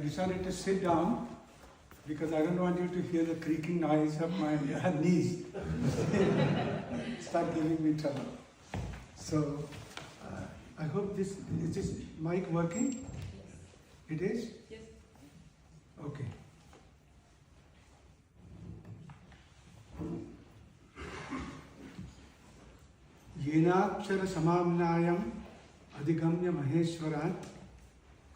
decided to sit down because I don't want you to hear the creaking noise of my knees. Start giving me trouble. So, I hope is this mic working? It is? Yes. Okay. येनाक्षर समाम्नायम अधिगम्य महेश्वरात्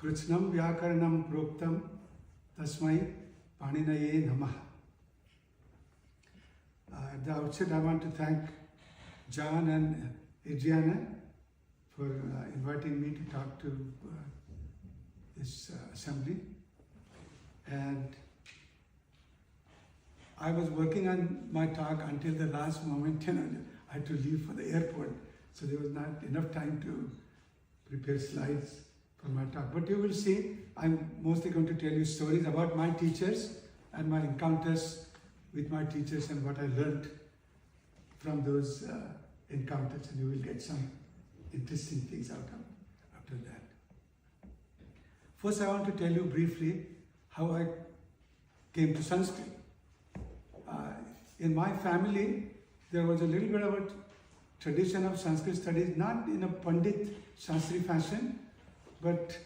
कृत्स्नं व्याकरणं प्रोक्तं तस्मै पाणिनये नमः. At the outset, I want to thank John and Adriana for inviting me to talk to this assembly. And I was working on my talk until the last moment. I had to leave for the airport, so there was not enough time to prepare slides for my talk. But you will see, I'm mostly going to tell you stories about my teachers and my encounters with my teachers and what I learned from those encounters, and you will get some interesting things out of that. First, I want to tell you briefly how I came to Sanskrit. In my family, there was a little bit of a tradition of Sanskrit studies, not in a Pandit Shastri fashion, but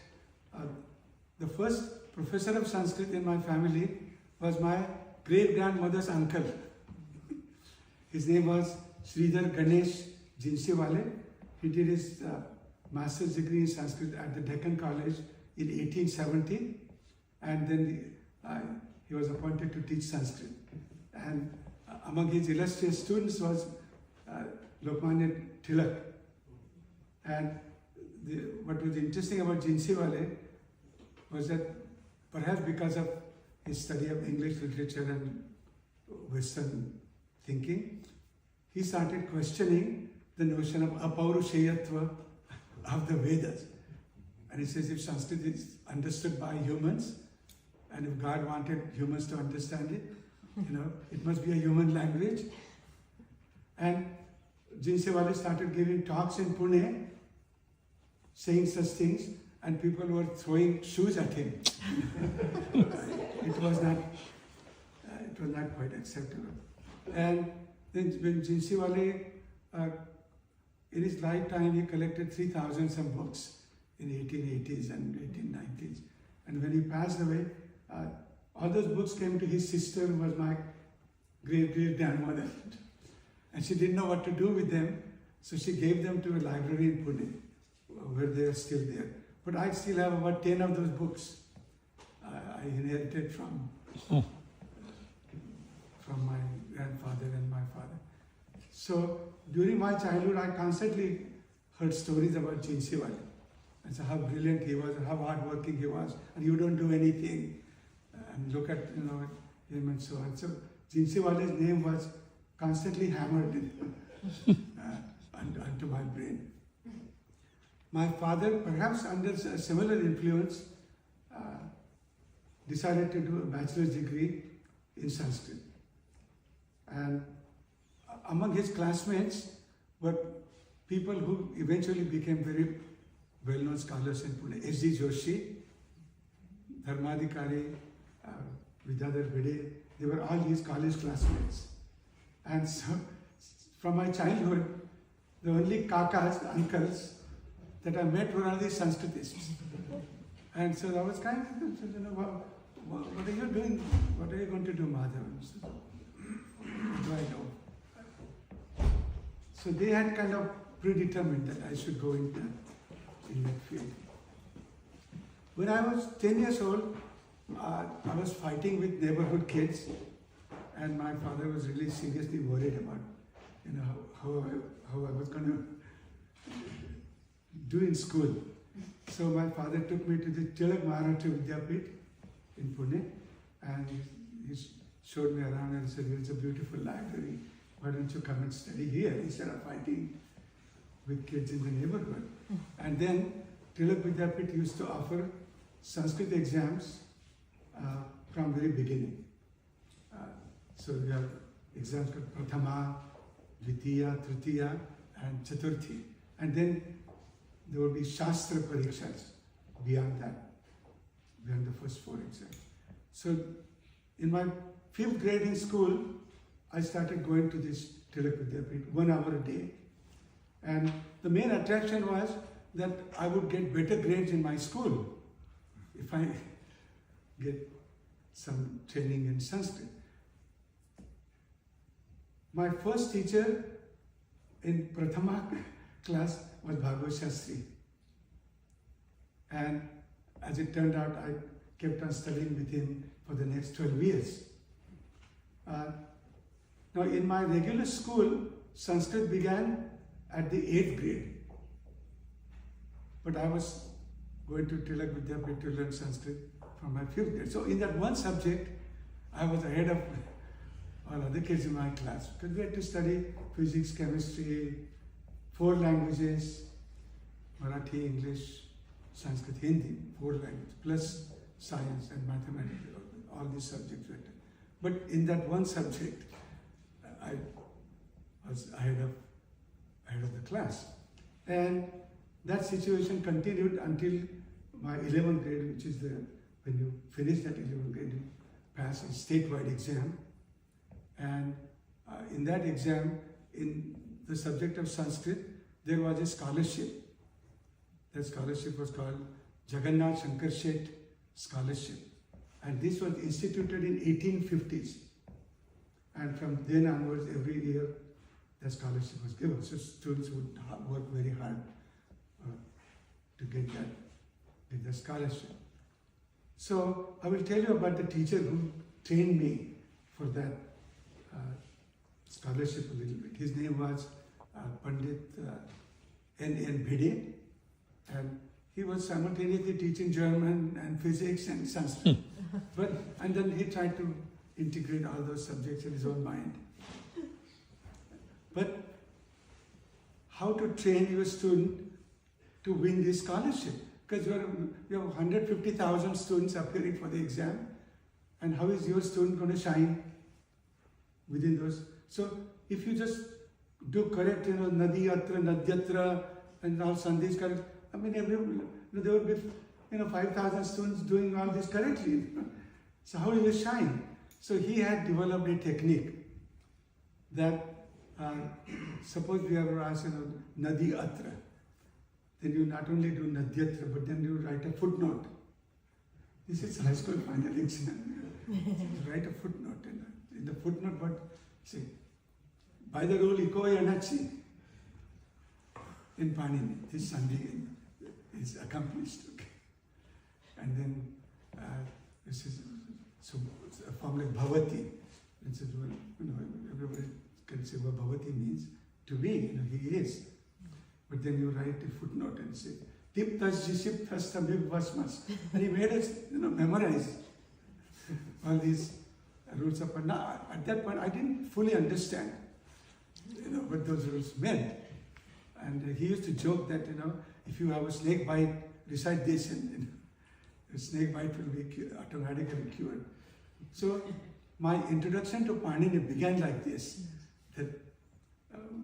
the first professor of Sanskrit in my family was my great-grandmother's uncle. His name was Sridhar Ganesh Jinsiwale. He did his master's degree in Sanskrit at the Deccan College in 1870, and then he was appointed to teach Sanskrit. And among his illustrious students was Lokmanya Tilak. And what was interesting about Jinsiwale was that perhaps because of his study of English literature and Western thinking, he started questioning the notion of apaurusheyatva of the Vedas. And he says if Sanskrit is understood by humans, and if God wanted humans to understand it, it must be a human language. And Jinsiwale started giving talks in Pune, saying such things, and people were throwing shoes at him. It was not quite acceptable. And then when Jinsiwale, in his lifetime, he collected 3,000 some books in 1880s and 1890s. And when he passed away, all those books came to his sister, who was my great-great-grandmother. And she didn't know what to do with them, so she gave them to a library in Pune, where they are still there. But I still have about 10 of those books I inherited from my grandfather and my father. So during my childhood, I constantly heard stories about Jinsiwale. And so how brilliant he was, and how hardworking he was, and you don't do anything. And look at him and so on. So Jinsiwale's name was constantly hammered onto my brain. My father, perhaps under a similar influence, decided to do a bachelor's degree in Sanskrit. And among his classmates were people who eventually became very well-known scholars in Pune. S.D. Joshi, Dharmadhikari, Vidyadhar Bede, they were all his college classmates. And so, from my childhood, the only kakas, uncles, that I met were all these Sanskritists. And so I was kind of, what are you doing? What are you going to do, Madhav? What do I know? So they had kind of predetermined that I should go in that field. When I was 10 years old, I was fighting with neighborhood kids, and my father was really seriously worried about, how I was going to do in school. So my father took me to the Tilak Maharashtra Vidyapit in Pune, and he showed me around and said, "It's a beautiful library. Why don't you come and study here instead of fighting with kids in the neighborhood?" And then Tilak Vidyapit used to offer Sanskrit exams from very beginning. So we have exams called Prathama, Dvitiya, Tritiya, and Chaturthi. And then there will be Shastra Parikshas beyond that, behind the first 4 exams. So in my 5th grade in school, I started going to this Tilak Vidyapit 1 hour a day. And the main attraction was that I would get better grades in my school if I get some training in Sanskrit. My first teacher in Prathama class was Bhagavad Shastri. And as it turned out, I kept on studying with him for the next 12 years. Now in my regular school, Sanskrit began at the 8th grade. But I was going to Tilak Vidyapit to learn Sanskrit from my 5th grade. So in that one subject, I was ahead of all other kids in my class, because we had to study physics, chemistry, 4 languages, Marathi, English, Sanskrit, Hindi, 4 languages, plus science and mathematics, all these subjects. But in that one subject, I was ahead of the class. And that situation continued until my 11th grade, which is when you finish that 11th grade, you pass a statewide exam. And in that exam, in the subject of Sanskrit, there was a scholarship. That scholarship was called Jagannath Shankar Shet Scholarship. And this was instituted in 1850s. And from then onwards, every year, the scholarship was given. So students would work very hard to get the scholarship. So I will tell you about the teacher who trained me for that scholarship a little bit. His name was Pandit N.N. Bhide, and he was simultaneously teaching German and physics and Sanskrit. And then he tried to integrate all those subjects in his own mind. But how to train your student to win this scholarship? Because you have 150,000 students appearing for the exam, and how is your student going to shine within those? So if you just do correct, Nadi Atra, Nadyatra, and all Sandhis correct, I mean, there would be 5,000 students doing all this correctly. So how will you shine? So he had developed a technique that, suppose we ever ask, Nadi Atra, then you not only do Nadyatra, but then you write a footnote. This is high school final exam. You write a footnote. In the footnote, but say, by the rule, Iko Yanachi in Panini, this Sandhi is accomplished. Okay. And then this is so a form like Bhavati. It says, well, everybody can say what Bhavati means. To be, he is. But then you write a footnote and say, Tiptas Jishiptas Tamib Vasmas. And he made us, memorize all these rules of. Now, at that point, I didn't fully understand, what those rules meant. And he used to joke that, if you have a snake bite, recite this, and the snake bite will be automatically cured. So my introduction to Panini began like this, that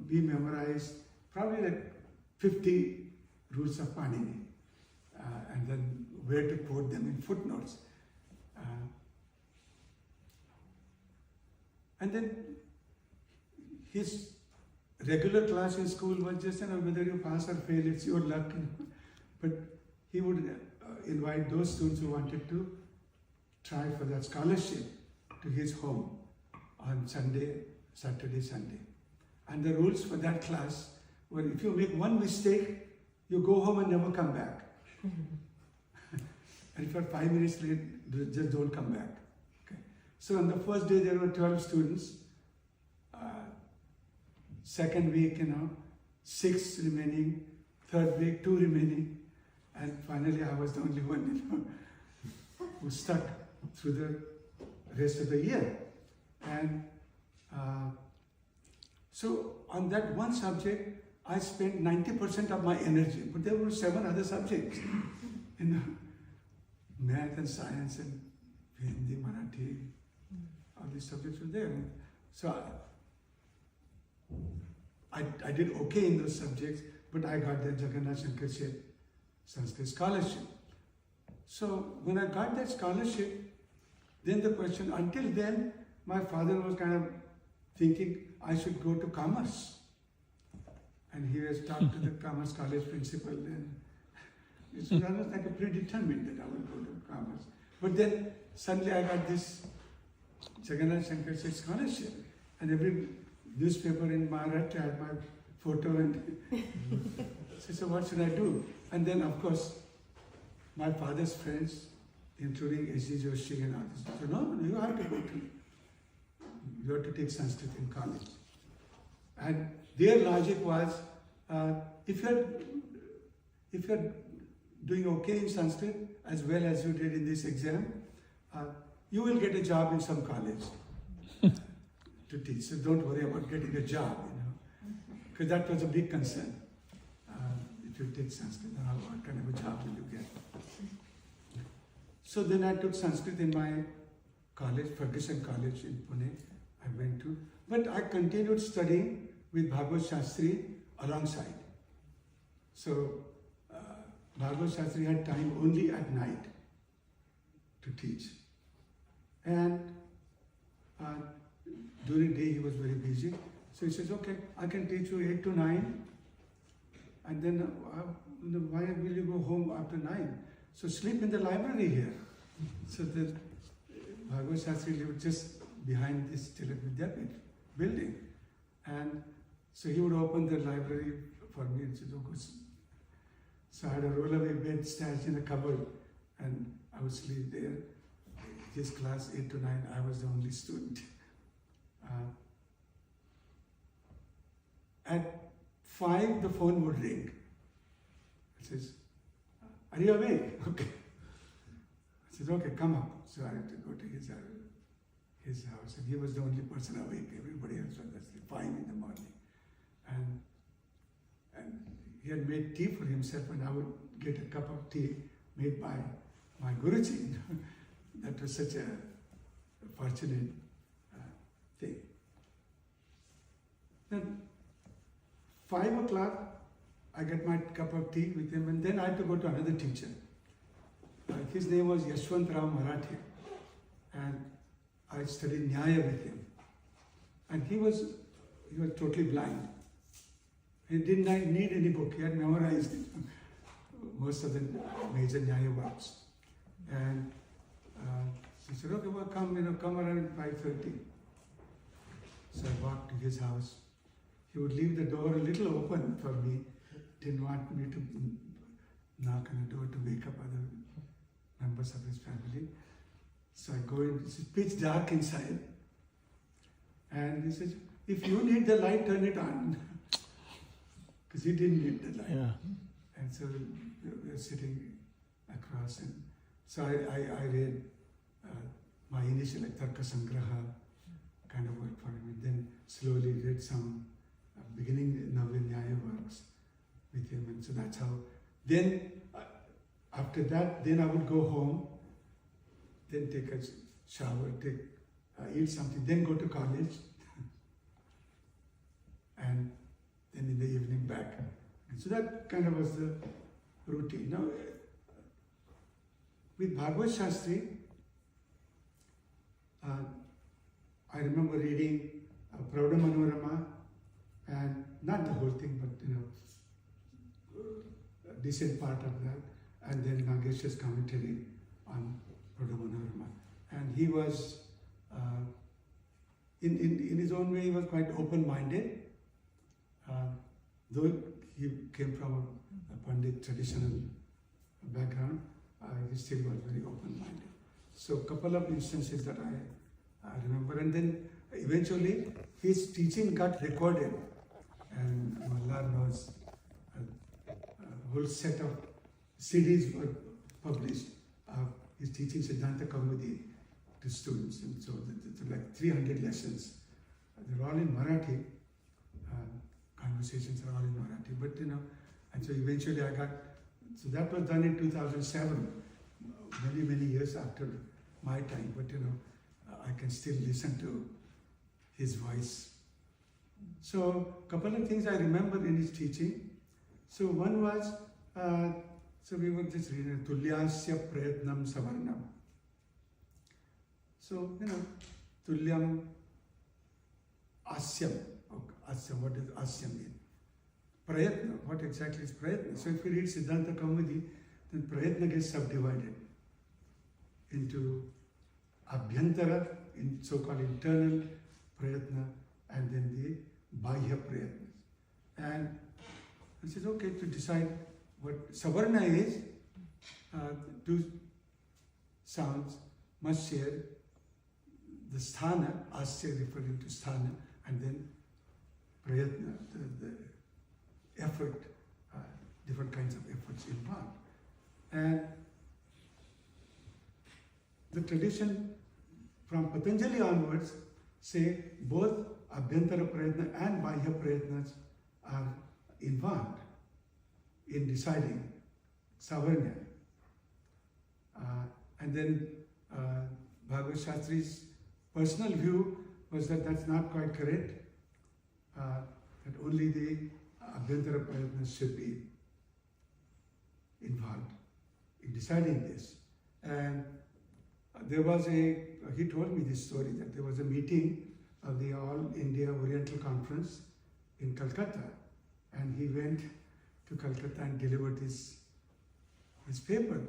we memorized probably like 50 rules of Panini, and then where to quote them in footnotes. And then his regular class in school was just, whether you pass or fail, it's your luck. But he would invite those students who wanted to try for that scholarship to his home on Saturday, Sunday. And the rules for that class were, if you make one mistake, you go home and never come back. And if you're 5 minutes late, just don't come back. Okay. So on the first day, there were 12 students. Second week, 6 remaining. Third week, 2 remaining. And finally, I was the only one, who stuck through the rest of the year. And so on that one subject, I spent 90% of my energy, but there were 7 other subjects, math and science and Hindi, Marathi, all these subjects were there. So I did okay in those subjects, but I got the Jagannath Shankar Shet Sanskrit scholarship. So when I got that scholarship, then the question, until then, my father was kind of thinking I should go to commerce. And he has talked to the commerce college principal, and so I was like predetermined that I would go to commerce. But then suddenly I got this Jagannath Shankar Seth scholarship, and every newspaper in Maharashtra had my photo, and so what should I do? And then of course my father's friends, including S.G. Joshi and others, said, no, you have to go to, you have to take Sanskrit in college. And their logic was, if you're doing okay in Sanskrit as well as you did in this exam, you will get a job in some college to teach. So don't worry about getting a job, because that was a big concern. If you take Sanskrit, what kind of a job will you get? So then I took Sanskrit in my college, Ferguson College in Pune, I went to. But I continued studying with Bhagavad Shastri alongside. So Bhagavad Shastri had time only at night to teach. And during the day he was very busy. So he says, okay, I can teach you 8 to 9. And then why will you go home after 9? So sleep in the library here. So the Bhagavad Shastri lived just behind this Tilak Vidyapith building. And so he would open the library for me and say, oh, good. So I had a roll-away bed stashed in a cupboard, and I would sleep there. His class 8 to 9, I was the only student. At 5, the phone would ring. It says, are you awake? Okay. I said, okay, come up. So I had to go to his house, and he was the only person awake. Everybody else was asleep, 5 in the morning. And he had made tea for himself, and I would get a cup of tea made by my Guruji. That was such a fortunate thing. Then 5 o'clock, I get my cup of tea with him, and then I had to go to another teacher. His name was Yashwant Rao Marathi, and I studied Nyaya with him. And he was totally blind. He didn't need any book, he had memorized most of the major Nyaya works. And he said, okay, well, come around 5:30. So I walked to his house. He would leave the door a little open for me, didn't want me to knock on the door to wake up other members of his family. So I go in, it's pitch dark inside. And he says, if you need the light, turn it on. Because he didn't need the light. Yeah. And so we were sitting across, and so I read my initial Tarka Sangraha kind of work for him, and then slowly read some beginning Navya Nyaya works with him, and so that's how. Then after that, then I would go home, then take a shower, eat something, then go to college, and then in the evening back. And so that kind of was the routine. Now, with Bhagavad Shastri, I remember reading Pravda Manorama, and not the whole thing, but a decent part of that, and then Nagesh's commentary on Pravda Manorama. And he was, in his own way, he was quite open-minded. Though he came from a Pandit traditional background, he still was very open-minded. So a couple of instances that I remember, and then eventually his teaching got recorded, and Allah knows a whole set of CDs were published of his teaching Siddhanta Kaumudi to students, and so it's like 300 lessons. They're all in Marathi. Conversations are all in Marathi, but and so eventually so that was done in 2007, many years after my time, but I can still listen to his voice. So a couple of things I remember in his teaching. So one was, So we were just reading Tulyasya Prayatnam Savarnam. So, Tulyam Asyam. Okay, Asyam, what does Asyam mean? Prayatna, what exactly is Prayatna? So if we read Siddhanta Kaumudi, then Prayatna gets subdivided into Abhyantara, in so-called internal Prayatna, and then the Bahya Prayatnas. And it says, okay, to decide what Savarna is, two sounds must share the sthana, asya referring to sthana, and then prayatna, the effort, different kinds of efforts involved. And the tradition from Patanjali onwards say both abhyantara prayatna and bahya prayatnas are involved in deciding savarna. And then Bhagavad Shastri's personal view was that that's not quite correct, that only the abhyantara prayatnas should be involved in deciding this. And there was he told me this story, that there was a meeting of the All India Oriental Conference in Calcutta, and he went to Calcutta and delivered his paper,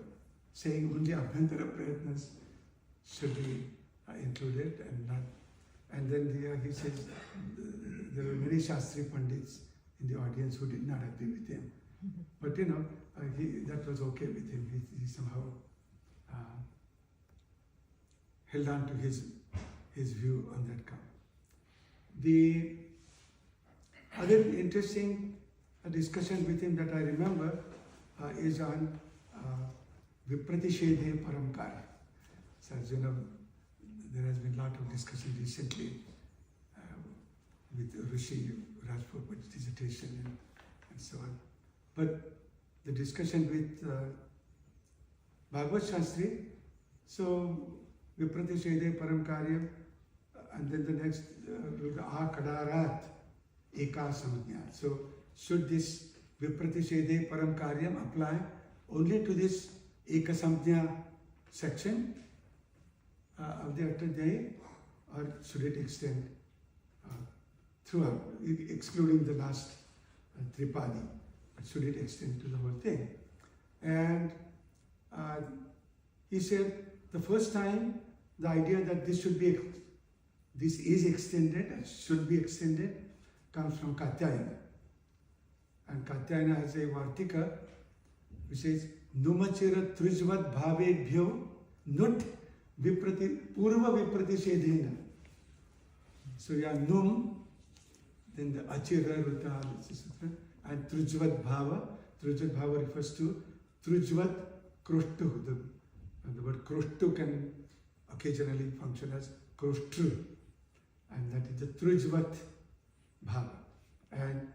saying only abhyantara prayatnas should be included and not. And then he says there were many Shastri Pandits in the audience who did not agree with him. But that was okay with him. He somehow held on to his view on that count. The other interesting discussion with him that I remember is on Vipratishedhe Paramkara. So as you know, there has been a lot of discussion recently with Rishi Rajpur's dissertation and so on. But the discussion with Bhagavad Shastri, so Vipratishedhe Paramkarya, and then the next Akadarat Eka Samajna. So should this Vipratishedhe Paramkaryam apply only to this Eka Samajna section of the Attadhyayi, or should it extend throughout, excluding the last Tripadi, but should it extend to the whole thing? And he said the first time the idea that this is extended and should be extended comes from Katyayana. And Katyayana has a Vartika which says Numachira Trijvat Bhavebhyo Nut Purva Vipratishedhena. So Num, then the Achira Ruta, and Trijvat Bhava. Trijvat Bhava refers to Trijvat Kroshtu. The word Kroshtu can occasionally function as Kroshtru, and that is the Trijvat Bhava. And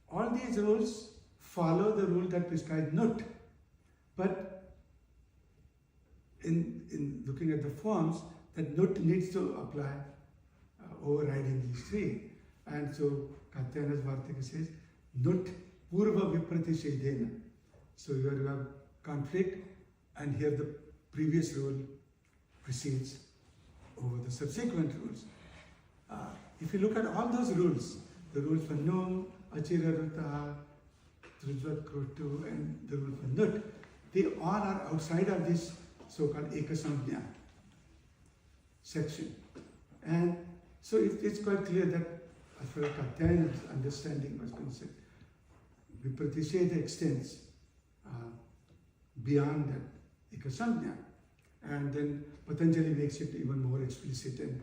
all these rules follow the rule that prescribes Nut, but in looking at the forms, that Nut needs to apply overriding these three. And so Katyayana's Vartika says Nut Purva Vipratishedhena. So here you have conflict, and here the previous rule precedes over the subsequent rules. If you look at all those rules, the rule for Num, Achira Ruta, Trijvat Krotu, and the rule for Nut, they all are outside of this so-called Ekasamjna section. And so it's quite clear that as far as Katyayana's understanding was concerned, Vipratishedha extends beyond that Ekasamjna. And then Patanjali makes it even more explicit. And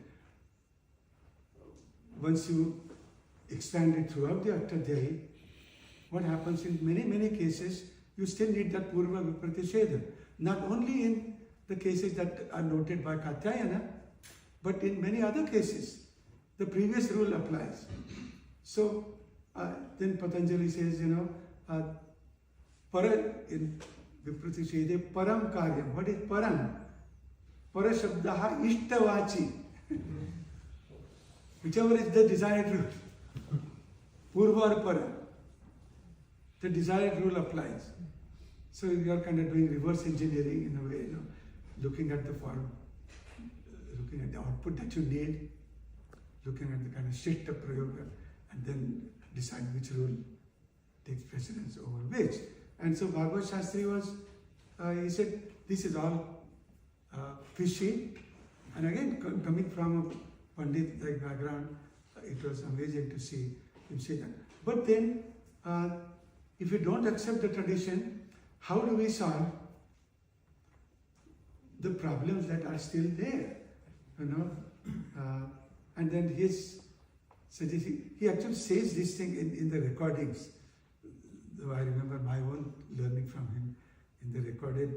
once you expand it throughout the Attadhyayi, what happens in many cases, you still need that Purva Vipratishedha. Not only in the cases that are noted by Katyayana, but in many other cases, the previous rule applies. So then Patanjali says, para in Vipratishedhe Param Karyam. What is Param? Para Shabdaha Ishtavachi. Whichever is the desired rule, Purva or Para, the desired rule applies. So you are kind of doing reverse engineering in a way, looking at the form, looking at the output that you need, looking at the kind of Shishta Prayoga, and then decide which rule takes precedence over which. And so Bhagavad Shastri was, he said, this is all fishy. And again, coming from a Pandit like background, it was amazing to see him say that. But then, if you don't accept the tradition, how do we solve the problems that are still there? And then his suggestion, he actually says this thing in the recordings. Though I remember my own learning from him in the recorded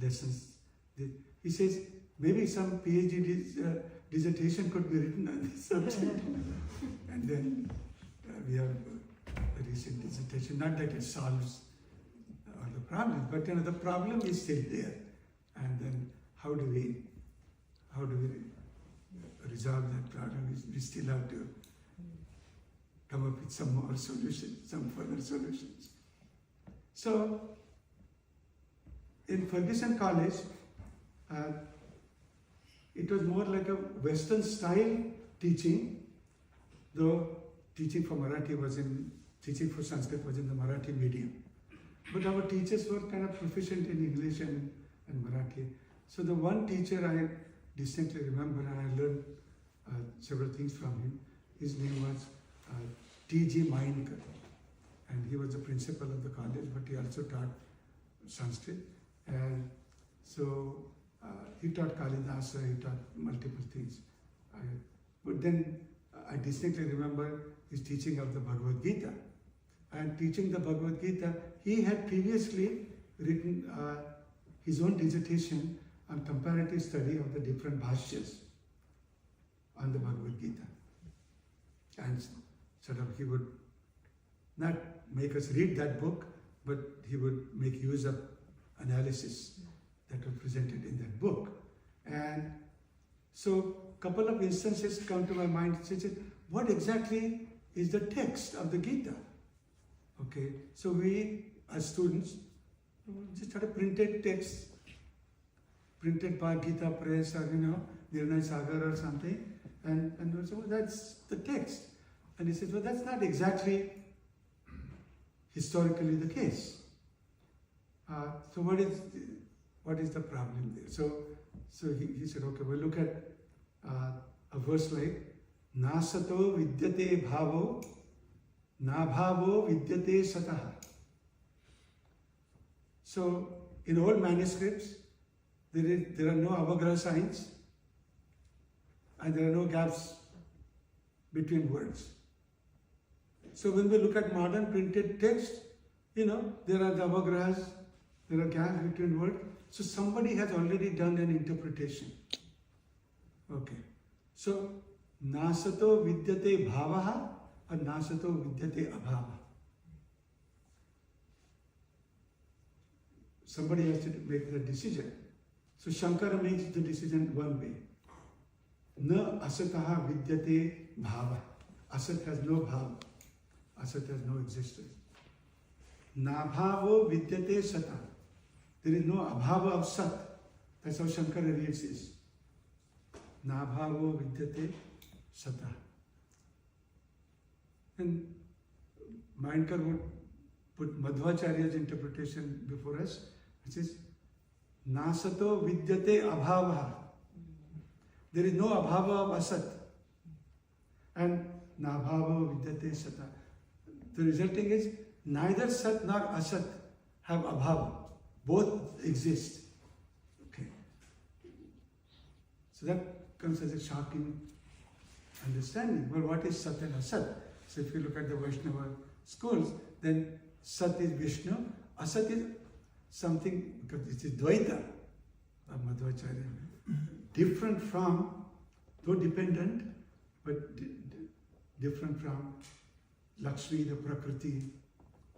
lessons. He says, maybe some PhD dissertation could be written on this subject. And then we have a recent dissertation, not that it solves all the problems, but the problem is still there. And then how do we resolve that problem? We still have to come up with some more solutions, some further solutions. So, in Ferguson College, it was more like a Western style teaching, though teaching for Sanskrit was in the Marathi medium. But our teachers were kind of proficient in English and Marathi. So the one teacher I distinctly remember, and I learned several things from him, his name was T.G. Mainkar. And he was the principal of the college, but he also taught Sanskrit. And so he taught Kalidasa, he taught multiple things. But then I distinctly remember his teaching of the Bhagavad Gita. And teaching the Bhagavad Gita, he had previously written his own dissertation on comparative study of the different bhashyas on the Bhagavad Gita. And sort of he would not make us read that book, but he would make use of analysis that were presented in that book. And so a couple of instances come to my mind. What exactly is the text of the Gita? Okay, so we as students just had a printed text, printed by Gita Press or Nirnay Sagar or something, and so well, that's the text. And he says, well, that's not exactly historically the case. So what is the problem there? So he said, okay, we'll look at a verse like Nasato vidyate bhavo Nabhavo vidyate sataha. So, in old manuscripts, there are no avagraha signs and there are no gaps between words. So, when we look at modern printed text, there are the avagrahas, there are gaps between words. So, somebody has already done an interpretation. Okay. So, Nasato vidyate bhavaha or Nasato vidyate abhava. Somebody has to make the decision. So Shankara makes the decision one way. Na asataha vidyate bhava. Asat has no bhava. Asat has no existence. Nabhavo vidyate sata. There is no abhava of sat. That's how Shankara reads this. Nabhavo vidyate sata. And Mainkar would put Madhvacharya's interpretation before us, which is Nasato vidyate abhavaha. There is no abhava of asat. And nabhava vidyate sata. The resulting is neither sat nor asat have abhava. Both exist. Okay. So that comes as a shocking understanding. Well, what is sat and asat? So if you look at the Vaishnava schools, then Sat is Vishnu, Asat is something, because it is Dvaita of Madhvacharya. Different from, though dependent, but different from Lakshmi, the Prakriti,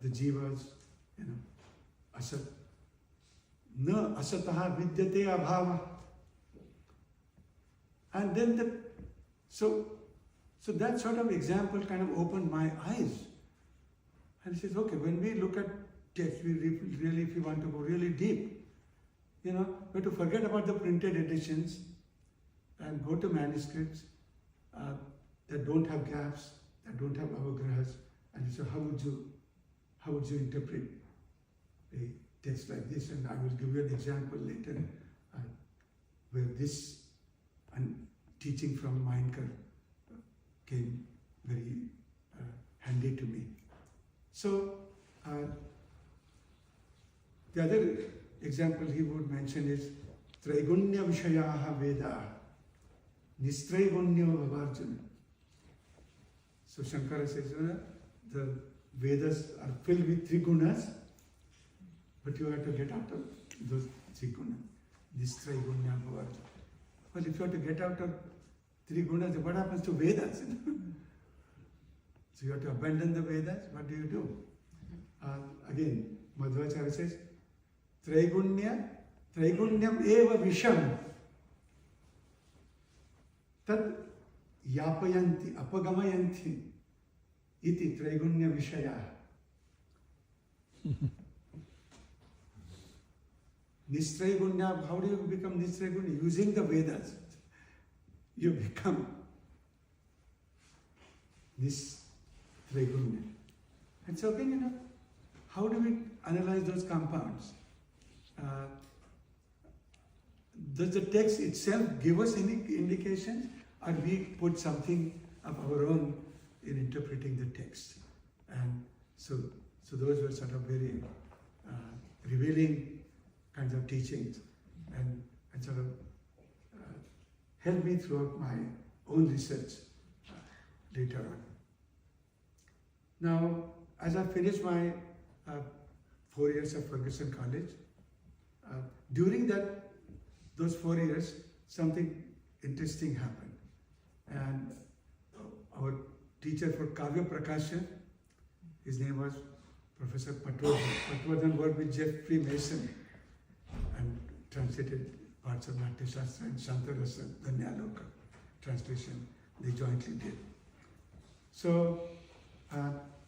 the Jivas, Asat. Na asataha vidyate abhava. And then so that sort of example kind of opened my eyes. And he says, okay, when we look at text, really, if you want to go really deep, we have to forget about the printed editions and go to manuscripts that don't have gaps, that don't have avagrahas, and so how would you interpret a text like this? And I will give you an example later where this teaching from Meinkar came very handy to me. So the other example he would mention is Traigunya Vishayaha Veda Nistraigunya Vavarjana. So Shankara says the Vedas are filled with three gunas, but you have to get out of those three gunas. Nistraigunya Vavarjana. Well, if you have to get out of three gunas, what happens to Vedas? So you have to abandon the Vedas. What do? Again, Madhvacharya says, Traigunyam eva visham tad yapayanti, apagamayanti iti traigunya vishaya. Nistraigunya, how do you become Nistraigunya? Using the Vedas. You become Nistraigunya. And so again, how do we analyze those compounds? Does the text itself give us any indications, or we put something of our own in interpreting the text? And so those were sort of very revealing kinds of teachings, and sort of helped me throughout my own research later on. Now, as I finished my 4 years of Ferguson College, during those 4 years, something interesting happened. And our teacher for Kavya Prakasha, his name was Professor Patwardhan. Patwardhan worked with Jeffrey Mason and translated parts of Natya Shastra and Shantarasa, the Nyaloka translation they jointly did. So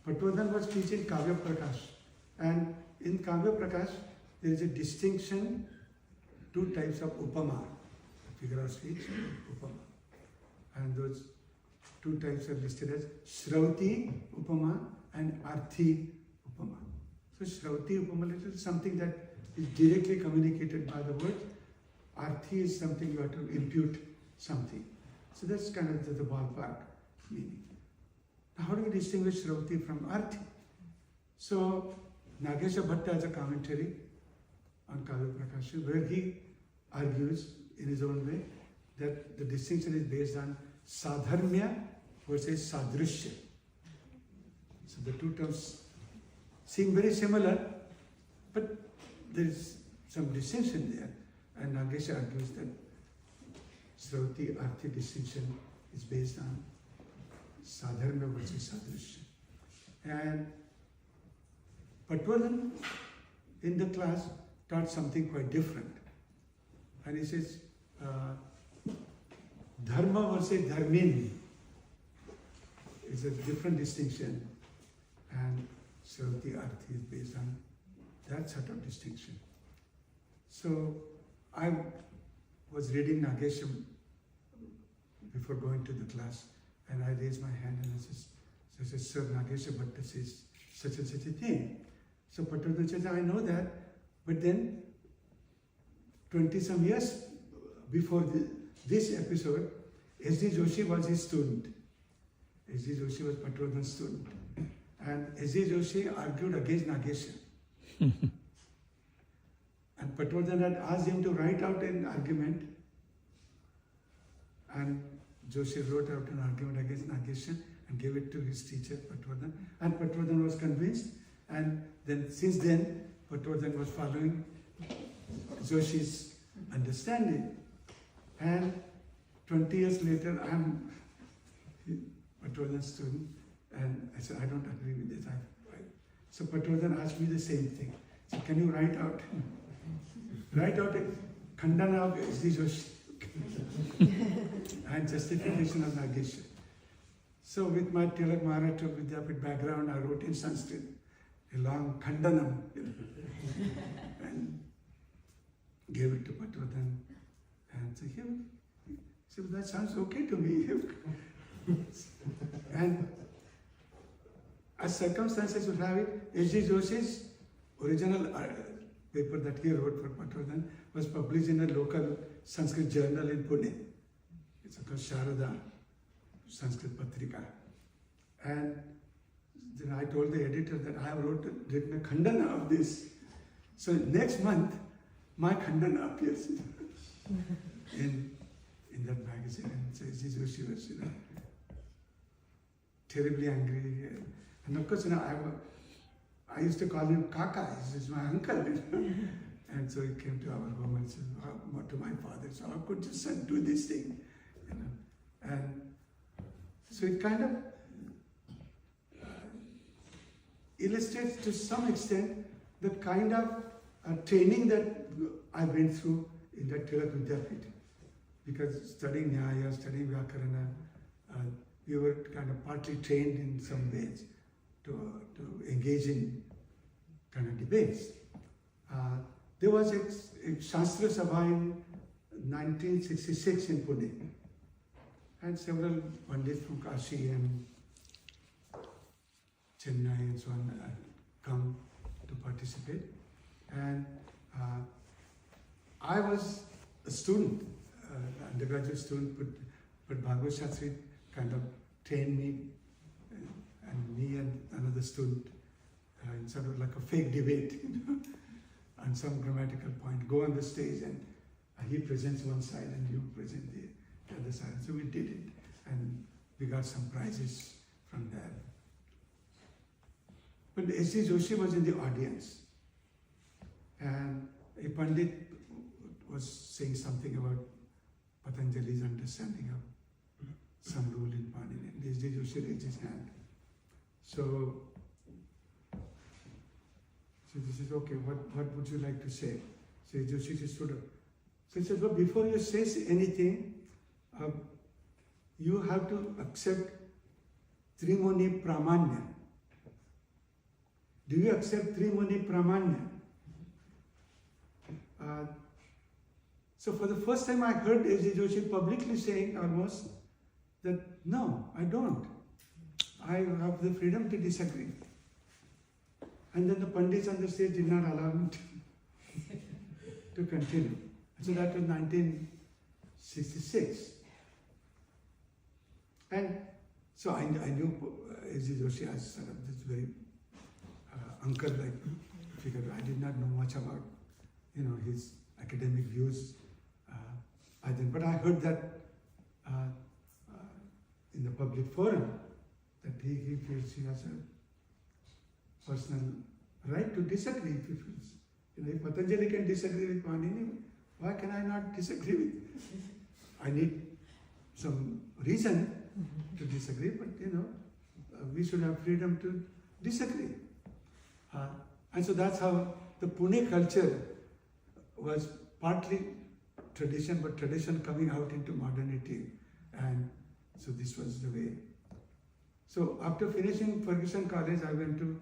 Patwardhan was teaching Kavya Prakash, and in Kavya Prakash there is a distinction, two types of upama, figure of speech, upama, and those two types are listed as Shrauti upama and Arthi upama. So Shrauti upama is something that is directly communicated by the word. Arthi is something you have to impute something. So that's kind of the ballpark meaning. Now, how do we distinguish Shrauti from Arthi? So Nagesha Bhatta has a commentary on Kavya Prakasha where he argues in his own way that the distinction is based on Sadharmya versus Sadrishya. So the two terms seem very similar, but there is some distinction there. And Nagesha argues that Shrauti Arthi distinction is based on Sadharmya versus Sadrishya. And Patwardhan in the class taught something quite different. And he says, Dharma versus Dharmin is a different distinction, and Shrauti Arthi is based on that sort of distinction. So I was reading Nagesha before going to the class, and I raised my hand and I said, Sir, Nagesha Bhatta says such and such a thing. So Patwardhan says, I know that, but then 20-some years before this episode, S.D. Joshi was his student. S.D. Joshi was Patwardhan's student. And S.D. Joshi argued against Nagesha. And Patwardhan had asked him to write out an argument, and Joshi wrote out an argument against Nagesha and gave it to his teacher, Patwardhan. And Patwardhan was convinced, and then since then, Patwardhan was following Joshi's understanding. And 20 years later, I'm Patwardhan's student, and I said, I don't agree with this. So Patwardhan asked me the same thing. So can you write out a Khandana of S.D. Joshi and justification of Nagesha. So with my Tilak Maharashtra Vidyapit background, I wrote in Sanskrit a long khandanam, and gave it to Patwardhan. And so he said, that sounds okay to me. And as circumstances would have it, H.G. Joshi's original paper that he wrote for Patwardhan was published in a local Sanskrit journal in Pune. It's called Sharada Sanskrit Patrika. And then I told the editor that I have written a khandana of this. So next month, my khandana appears in that magazine. And so H.G. Joshi was, terribly angry. And of course, I used to call him Kaka, he's my uncle. And so he came to our home and said, to my father, so how could your son do this thing? And so it kind of illustrates to some extent the kind of training that I went through in that Tilak Vidyapith. Because studying Nyaya, studying Vyakarana, we were kind of partly trained in some ways to engage in kind of debates. There was a Shastra Sabha in 1966 in Pune, and several Pandits from Kashi and Chennai and so on come to participate. And I was a student, undergraduate student, but Bhagavad Shastri kind of trained me, and me and another student in sort of like a fake debate, on some grammatical point. Go on the stage and he presents one side and you present the other side. So we did it, and we got some prizes from there. But H.G. Joshi was in the audience, and a Pandit was saying something about Patanjali's understanding of some rule in Panini, and H.G. Joshi raised his hand. So this is okay, what would you like to say? So Joshi just stood up. So he said, well, before you say anything, you have to accept Trimuni Pramanya. Do you accept Trimuni Pramanya? So for the first time I heard H.G. Joshi publicly saying almost that, no, I don't. I have the freedom to disagree. And then the Pandits on the stage did not allow me to continue. So that was 1966. And so I knew H.G. Joshi as sort of this very uncle-like figure. I did not know much about, his academic views by then. But I heard that in the public forum, that he feels he has a personal right to disagree if he feels. If Patanjali can disagree with Panini, why can I not disagree with? I need some reason to disagree, but we should have freedom to disagree. And so that's how the Pune culture was partly tradition, but tradition coming out into modernity. And so this was the way. So after finishing Ferguson College, I went to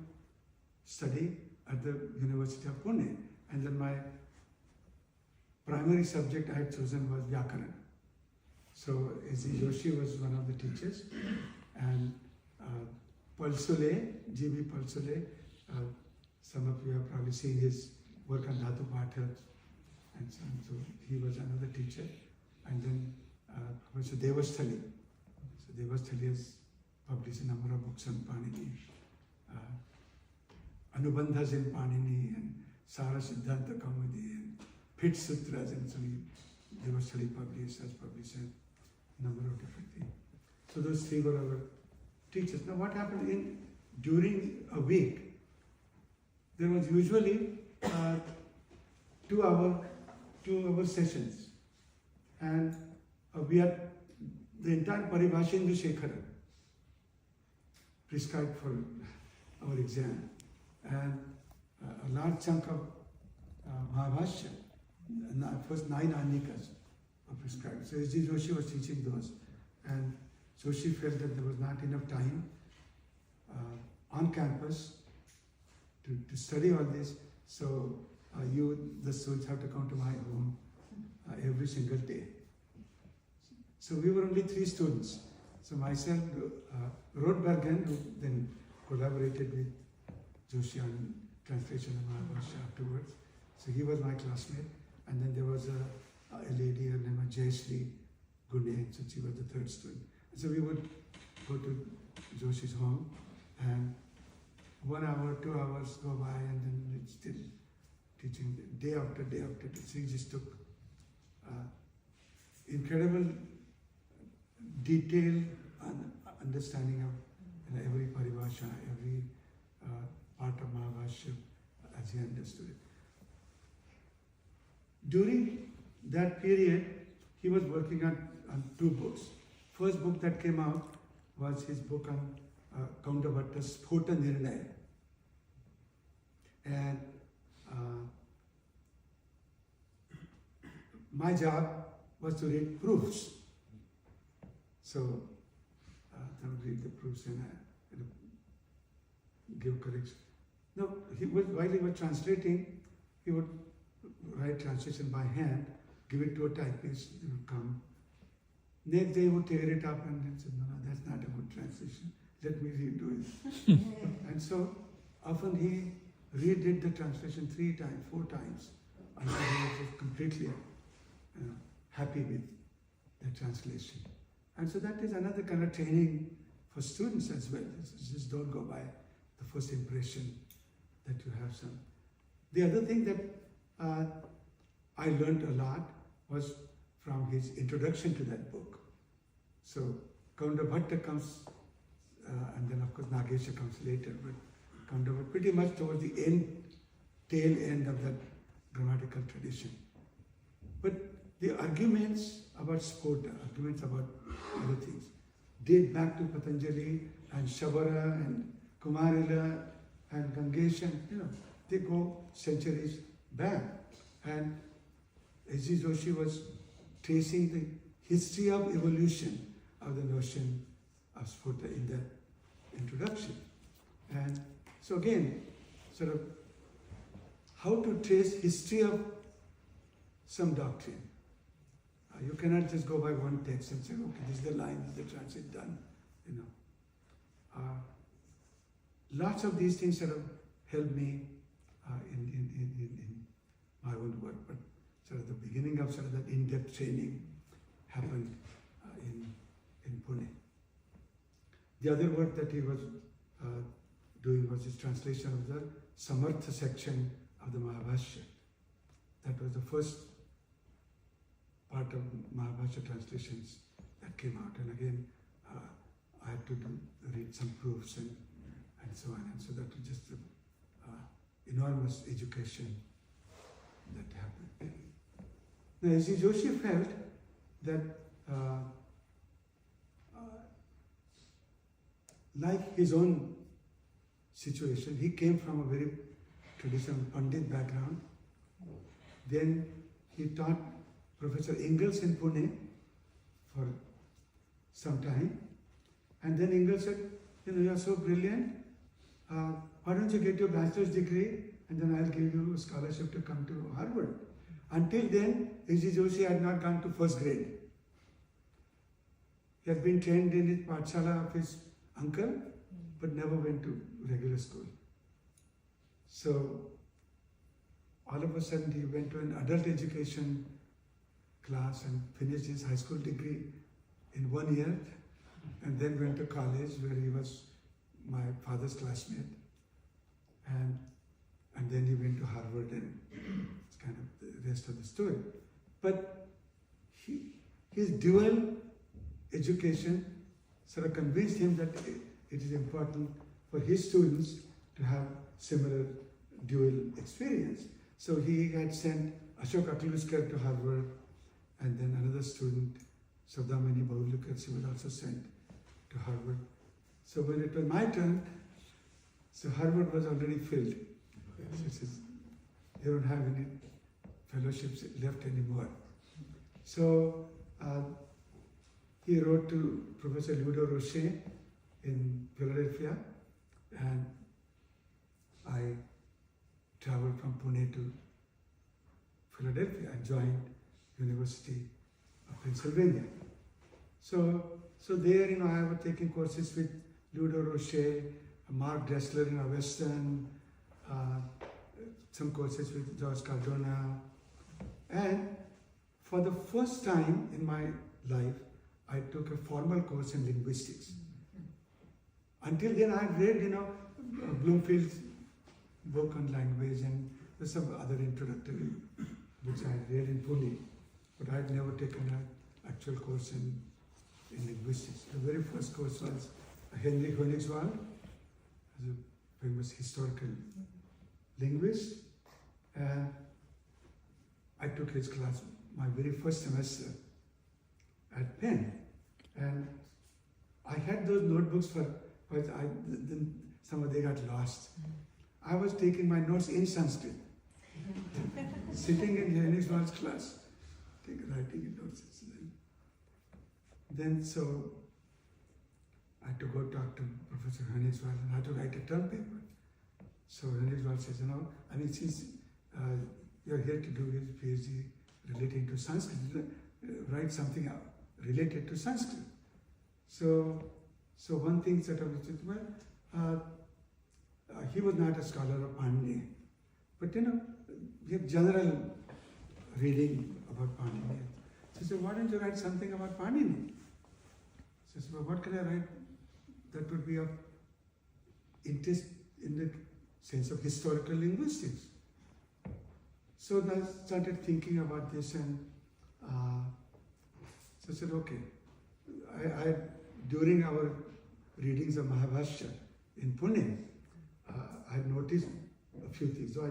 study at the University of Pune. And then my primary subject I had chosen was Vyakarana. So H.G. Joshi was one of the teachers. And Palsole, G.B. Palsole, some of you have probably seen his work on Dhatu Patha. And so he was another teacher. And then Professor Devasthali. So Devasthali has published a number of books on Panini. Anubandhas in Panini and Sara Siddhanta Kaumudi and Pit Sutras, and so Devasthali has published a number of different things. So those three were our teachers. Now what happened during a week, there was usually 2 hour sessions, and we had the entire Paribhashendu Shekhara prescribed for our exam, and a large chunk of Mahabhashya, first 9 Anikas were prescribed. So H.G. Joshi was teaching those, and Joshi felt that there was not enough time on campus to study all this. So you, the students, have to come to my home every single day. So we were only 3 students. So myself, Rodbergen, who then collaborated with Joshi on translation of Mahabharata afterwards. So he was my classmate. And then there was a lady, her name was Jayashree Gune, so she was the 3rd student. So we would go to Joshi's home, and 1 hour, 2 hours go by, and then it's still teaching day after day after day. So he just took incredible detail and understanding of every paribhasha, every part of Mahabharata as he understood it. During that period, he was working on 2 books. First book that came out was his book on Kaundavatta's Phota Nirnaya. And my job was to read proofs. So I would read the proofs and give correction. No, while he was translating, he would write translation by hand, give it to a typist, he would come. Next day he would tear it up and say, no, that's not a good translation, let me redo it. And so often he redid the translation 3 times, 4 times, until he was completely happy with the translation. And so that is another kind of training for students as well. Just don't go by the first impression that you have some. The other thing that I learned a lot was from his introduction to that book. So Kaundavatta comes, and then of course Nagesha comes later, but Kaundavatta pretty much towards the tail end of that grammatical tradition. But the arguments about Spota, arguments about other things, date back to Patanjali and Shabara and Kumarila and Gangesha, they go centuries back. And S.G. Joshi was tracing the history of evolution of the notion of Spota in that introduction. And so again, sort of how to trace history of some doctrine. You cannot just go by one text and say, okay, this is the line, this is the transit done, Lots of these things sort of helped me in my own work, but sort of the beginning of sort of that in-depth training happened in Pune. The other work that he was doing was his translation of the Samartha section of the Mahabharata. That was the first part of Mahabharata translations that came out, and again I had to read some proofs and so on, and so that was just enormous education that happened. Now, S.G. Joshi felt that like his own situation, he came from a very traditional Pandit background. Then he taught Professor Ingalls in Pune for some time. And then Ingalls said, you are so brilliant, why don't you get your bachelor's degree and then I'll give you a scholarship to come to Harvard. Until then, S.G. Joshi had not gone to first grade. He had been trained in his Pathshala of his uncle, but never went to regular school. So, all of a sudden he went to an adult education class and finished his high school degree in 1 year, and then went to college where he was my father's classmate, and then he went to Harvard, and it's kind of the rest of the story. But his dual education sort of convinced him that it is important for his students to have similar dual experience. So he had sent Ashok Akluskar to Harvard, and then another student, Savdamani Bahulkar, she was also sent to Harvard. So when it was my turn, so Harvard was already filled. So they don't have any fellowships left anymore. So he wrote to Professor Ludo Rocher in Philadelphia, and I traveled from Pune to Philadelphia and joined University of Pennsylvania. So there, I was taking courses with Ludo Rocher, Mark Dressler in Western, some courses with George Cardona. And for the first time in my life, I took a formal course in linguistics. Until then, I had read, Bloomfield's book on language, and there's some other introductory books I had read in Pune, but I had never taken an actual course in linguistics. The very first course was Henry Königswald, a famous historical linguist, and I took his class my very first semester at Penn, and I had those notebooks but some of them got lost. I was taking my notes in Sanskrit, sitting in Königswald's class, writing notes. Then so I had to go talk to Professor Königswald and I had to write a term paper. So Königswald says, since you're here to do your PhD relating to Sanskrit, write something out related to Sanskrit. So one thing sort of, he was not a scholar of Panini, but we have general reading about Panini. So he said, why don't you write something about Panini? So I said, well, what can I write that would be of interest in the sense of historical linguistics? So I started thinking about this, and so I said, okay. I during our readings of Mahabhashya in Pune, I had noticed a few things, so I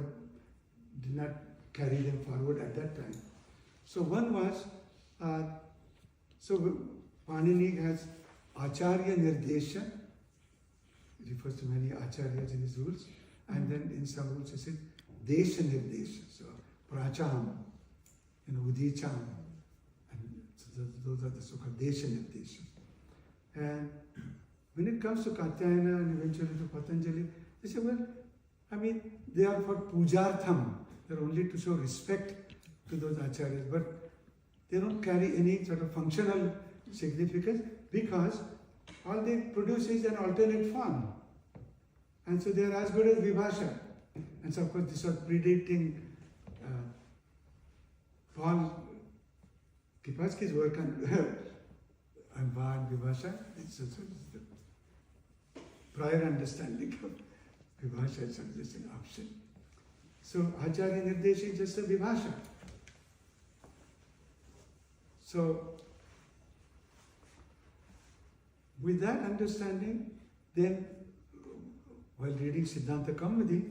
did not carry them forward at that time. So one was, so Panini has Acharya Nirdesha, it refers to many acharyas in his rules, and then in some rules he said Desha Nirdesha, so Pracham, Udicham, and so those are the so-called Desha Nirdesha. And when it comes to Katyayana and eventually to Patanjali, they say, well, they are for pujartham, they're only to show respect to those acharyas, but they don't carry any sort of functional significance because all they produce is an alternate form. And so they are as good as Vibhasha. And so of course this was predating Paul Kipasky's work on Va and Vibhasha. It's the prior understanding of Vibhasha is just an option. So Acharya Nirdesha is just a Vibhasha. So with that understanding, then while reading Siddhanta Kaumudi,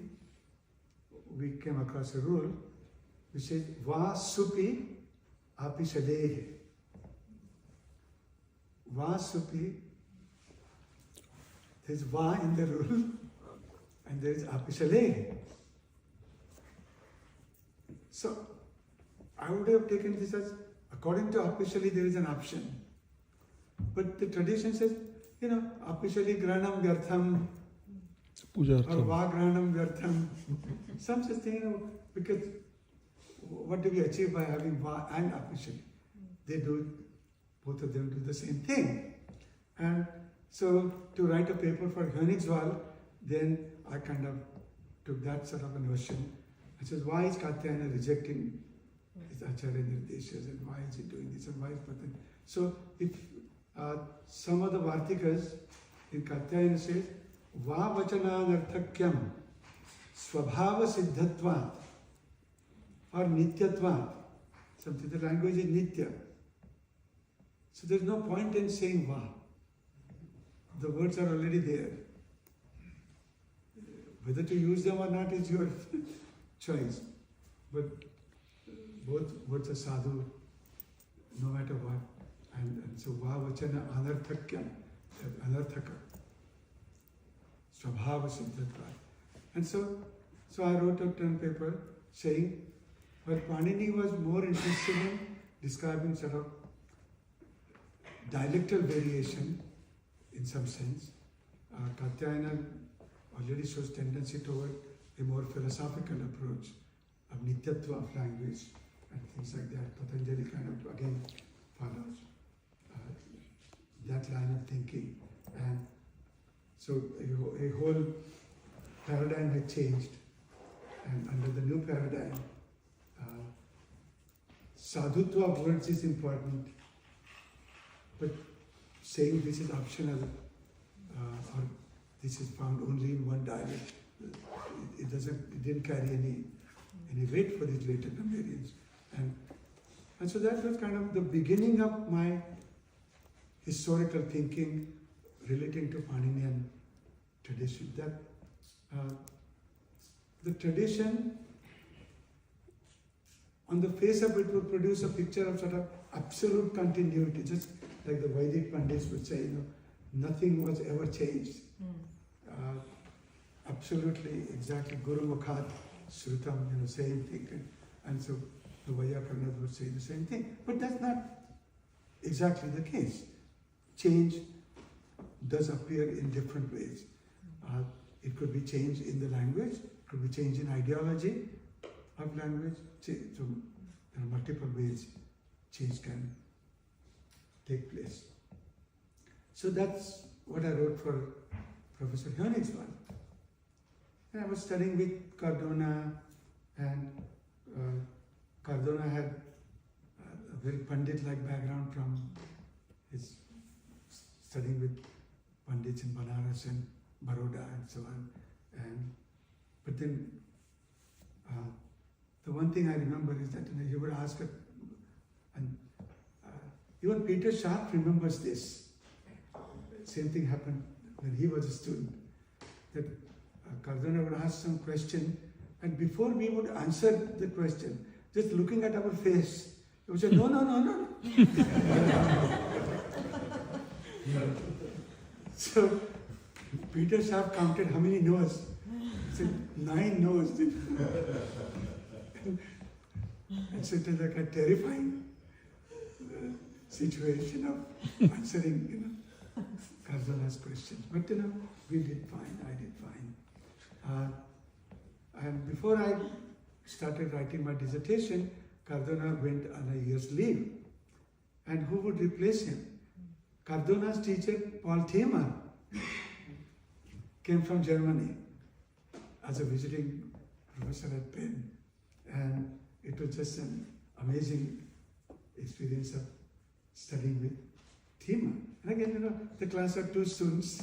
we came across a rule which says Va supi api sadehe. Va supi, there's Va in the rule and there is api sadehe. So I would have taken this as, according to officially there is an option. But the tradition says, officially granam vyartham or va granam vyartham. Some such thing, because what do we achieve by having va and officially? They do, both of them do the same thing. And so to write a paper for Königswald, then I kind of took that sort of a notion. I said, why is Katyayana rejecting his Acharya Nirdeshas, and why is he doing this, and why is Patanjali? So if some of the Vartikas in Katyayana says, Va vachananarthakyam swabhava siddhatvat or nityatvat. Something, the language is nitya. So there's no point in saying Va. The words are already there. Whether to use them or not is your choice. But both words are sadhu, no matter what. And so va vachana anarthakyam, anarthaka, swabhava siddhatvat. And so I wrote a term paper saying, well, Panini was more interested in describing sort of dialectal variation in some sense. Katyayana already shows tendency toward a more philosophical approach of nityatva of language and things like that. Patanjali kind of again follows that line of thinking. And so a whole paradigm had changed, and under the new paradigm, sadhutva of words is important, but saying this is optional or this is found only in one dialect, it didn't carry any weight for these later grammarians. And so that was kind of the beginning of my historical thinking relating to Paninian tradition. That the tradition, on the face of it, would produce a picture of sort of absolute continuity, just like the Vedic Pandits would say, nothing was ever changed. Absolutely, exactly, Guru Mukhat, Shrutam, same thing. And so the Vyakarnas would say the same thing. But that's not exactly the case. Change does appear in different ways. It could be change in the language, it could be change in ideology of language. So there are multiple ways change can take place. So that's what I wrote for Professor Hönig's one. And I was studying with Cardona, and Cardona had a very Pandit-like background from his studying with Pandits in Banaras and Baroda and so on. But then the one thing I remember is that he would ask, and even Peter Sharp remembers this. Same thing happened when he was a student. That Cardona would ask some question, and before we would answer the question, just looking at our face, he would say, no, no, no, no. So Peter Sharp counted how many no's. He said 9 no's. And so it was like a terrifying situation of answering, Cardona's questions. But we did fine, I did fine. And before I started writing my dissertation, Cardona went on a year's leave. And who would replace him? Cardona's teacher, Paul Thiemer, came from Germany as a visiting professor at Penn. And it was just an amazing experience of studying with Thiemer. And again, the class of 2 students,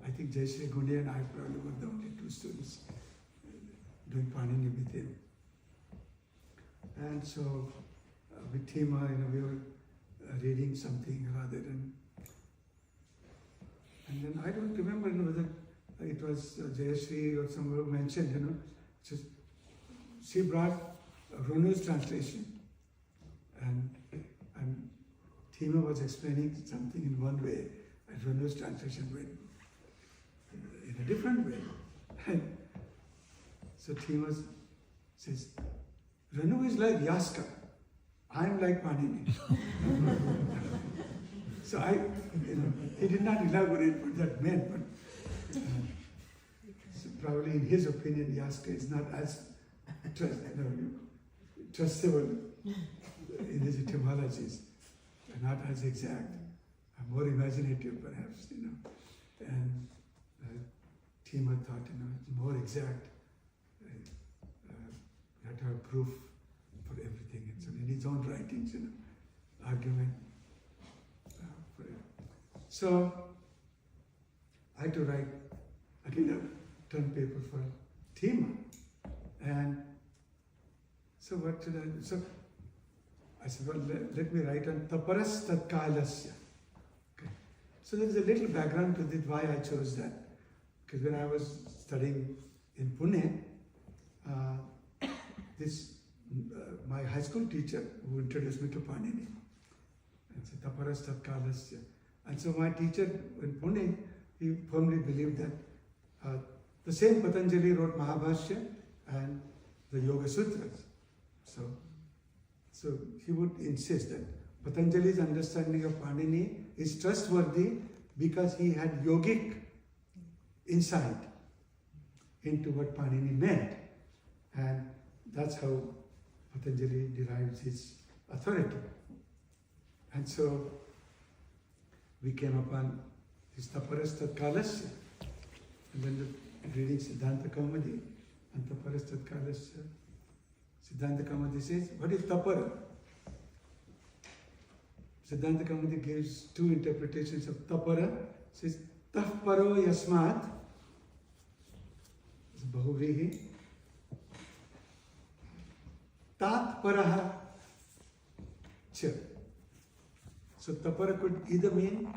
I think Jayashree Gunde and I probably were the only 2 students doing Panini with him. And so with Thiemer, we were reading something rather, and then I don't remember whether it was Jayashree or someone who mentioned, just she brought Ronu's translation, and Thiemer was explaining something in one way, and Ronu's translation went in a different way. And so Thiemer says, Renu is like Yaska, I am like Panini. So he did not elaborate what that meant, but so probably in his opinion, Yaska is not as trustable in his etymologies, not as exact, more imaginative perhaps, And Thiemer thought, it's more exact. You have to have proof for everything. And so in his own writings, argument for it. So I had to write again a term paper for Thiemer. And so what should I do? So I said, well, let me write on taparas tatkalasya. Okay. So there is a little background to this, why I chose that. Because when I was studying in Pune, my high school teacher who introduced me to Panini, and said taparas tatkalasya. And so my teacher in Pune, he firmly believed that the same Patanjali wrote Mahabhashya and the Yoga Sutras. So he would insist that Patanjali's understanding of Panini is trustworthy because he had yogic insight into what Panini meant. And that's how Patanjali derives his authority. And so we came upon this taparastat kalasya. And then reading Siddhanta Kaumadi, and taparastat kalasya, Siddhanta Kaumadi says, what is tapara? Siddhanta Kaumadi gives two interpretations of tapara. It says, tahparo yasmat, it's bahuvrihi, tat paraha cha. So tapara could either mean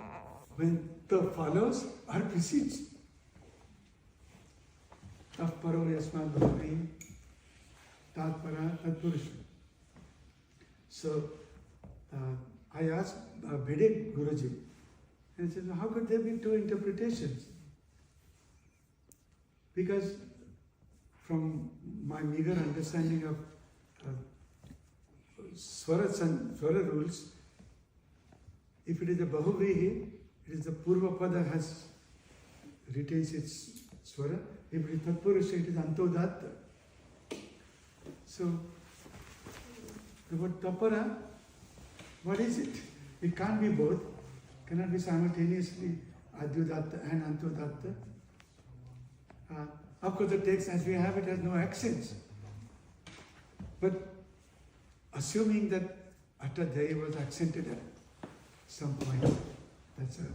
when ta follows or precedes. Tahparo yasmat bahuvrihi, tat paraha tat purusha. So I asked Vedic Guruji, and he said, how could there be two interpretations? Because from my meager understanding of swaras and swara rules, if it is a bahuvrihi, it is the purva pada has retains its swara. If it is tatpurusha, it is antodatta. So the word tapara, what is it? It can't be both. Cannot be simultaneously adyudatta and antodatta. Of course, the text as we have it has no accents. But assuming that Attadhyayi was accented at some point, that's a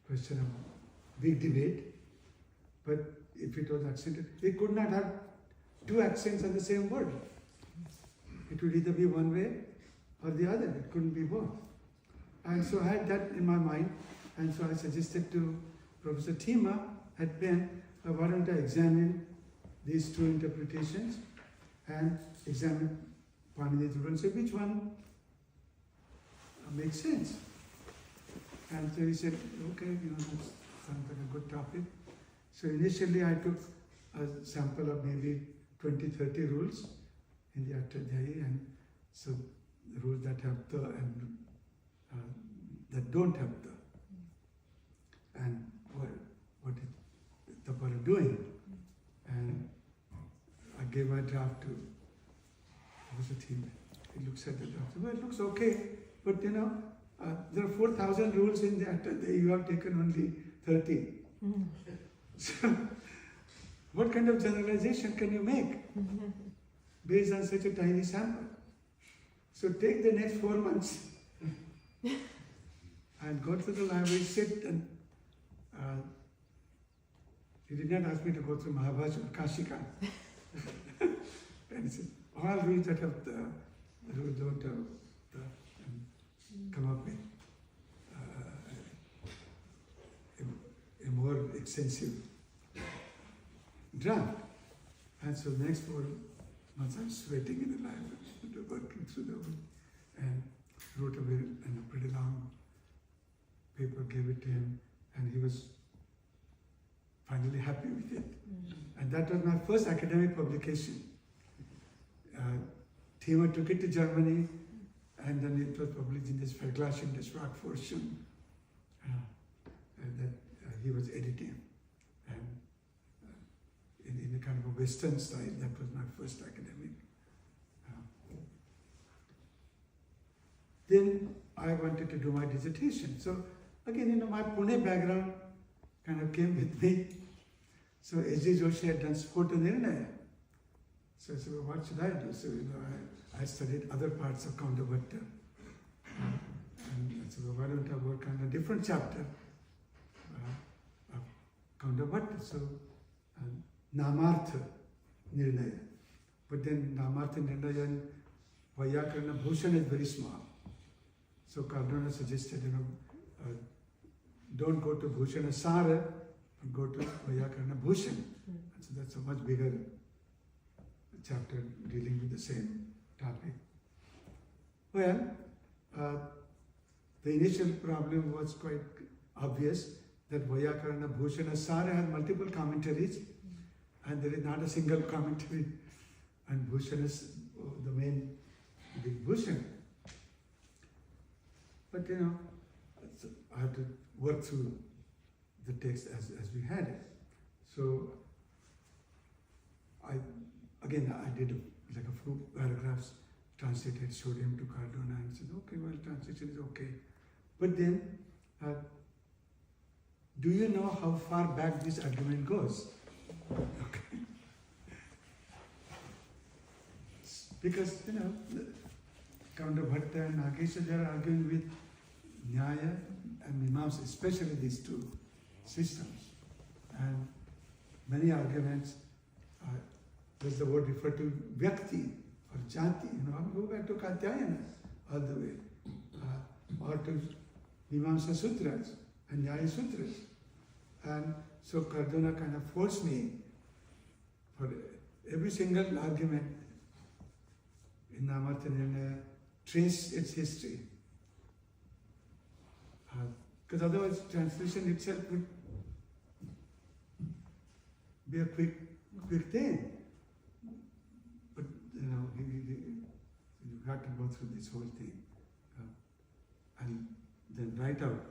question of big debate. But if it was accented, it could not have two accents on the same word. It would either be one way or the other. It couldn't be both. And so I had that in my mind, and so I suggested to Professor Thema at Penn, why don't I examine these two interpretations and examine Panini's rule and say which one makes sense. And so he said, okay, that sounds like a good topic. So initially I took a sample of maybe 20, 30 rules in the Attadhyayi, and so the rules that have the and that don't have the, and what is tapara doing. And I gave my draft to Professor Thema. He looks at the draft. Well, it looks okay, but there are 4,000 rules in the Attadhyayi. You have taken only 30. So, what kind of generalization can you make based on such a tiny sample? So take the next 4 months and go to the library, sit, and he did not ask me to go through Mahabharata or Kashika. And he said, all rules that have the rules don't have the, and come up with a more extensive draft. And so the next 4 months I'm sweating in the library, working through the book, and wrote a pretty long paper, gave it to him, and he was finally happy with it. And that was my first academic publication. Thema took it to Germany, and then it was published in this Vergleichen des Sprachforschung that he was editing. And in a kind of a Western style, that was my first academic. Then I wanted to do my dissertation. So again, my Pune background kind of came with me. So S.J. Joshi had done Spota Nirnaya. So I said, well, what should I do? So I studied other parts of Kaundavatta. And I said, well, why don't I work on a different chapter of Kaundavatta? So Namartha Nirnaya. But then Namartha Nirnaya and Vaiyakarana Bhushan is very small. So Cardona suggested, don't go to Bhushana Sara, but go to Vaiyakarana Bhushan. So that's a much bigger chapter dealing with the same topic. Well, the initial problem was quite obvious, that Vaiyakarana Bhushana Sara has multiple commentaries, and there is not a single commentary, and Bhushan is the main big Bhushan. But I had to work through the text as we had it. So I did like a few paragraphs, translated, showed him to Cardona, and said, okay, well, translation is okay. But then, do you know how far back this argument goes? Okay. Because, Counter Bhatta and Nagesha, they are arguing with Nyaya and Mimamsa, especially these two systems. And many arguments, there's the word referred to Vyakti or Jati, go back to Katyayana all the way, or to Mimamsa Sutras and Nyaya Sutras. And so Cardona kind of forced me for every single argument in Namartha Nirnaya, trace its history. Because otherwise translation itself would be a quick thing. But you have to go through this whole thing. And then write out